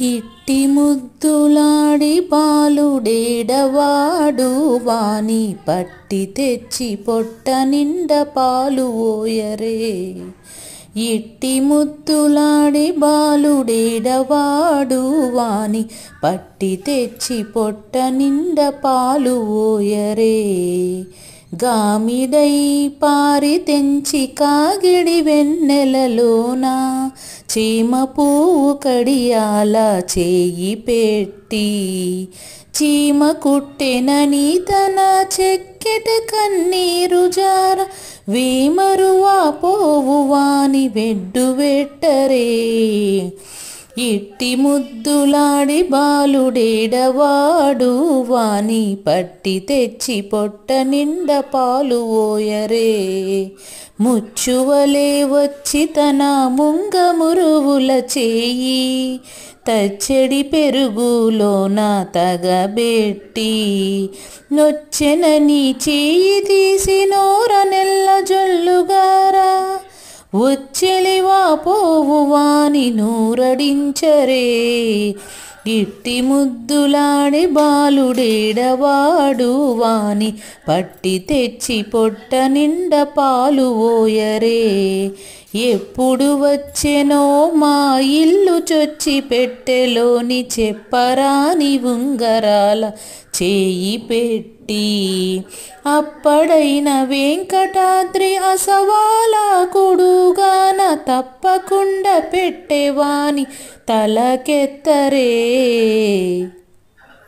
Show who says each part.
Speaker 1: ఇట్టి ముద్దులాడి పాలుడేడవాడు వాని పట్టి తెచ్చి పొట్ట నిండ పాలు ఓయరే. ఇట్టి ముద్దులాడి బాలుడేడవాడు వాని పట్టి తెచ్చి పొట్ట నిండ పాలు ఓయరే. గామిడై పారి తెంచి కాగిడి వెన్నెలలోన చీమ పువ్వు కడియాల చేయి పెట్టి చీమ కుట్టెనని తన చెక్కెట కన్నీరు జార వేమరువా పోవు వాని వెడ్డు వెట్టరే. ఇట్టి ముద్దులాడి బాలుడేడవాడు వాని పట్టి తెచ్చి పొట్ట నిండ పాలు ఓయరే. ముచ్చువలే వచ్చి తన ముంగ మురువుల చేయి తచ్చడి పెరుగులోన తగబెట్టి నొచ్చెనని చేయి తీసి నోర నెల్ల జొల్లుగారా వచ్చెలివా పోవు వాని నూరడించరే. ఇట్టి ముద్దులాడి బాలుడేడవాడు వాని పట్టి తెచ్చి పొట్ట నిండ పాలు ఓయరే. ఎప్పుడు వచ్చెనో మా ఇల్లు చొచ్చి పెట్టెలోని చెప్పరాని ఉంగరాల చేయి పెట్టి అప్పడైన వెంకటాద్రి అసవాల కొడుగాన తప్పకుండా పెట్టేవాని తలకెత్తరే.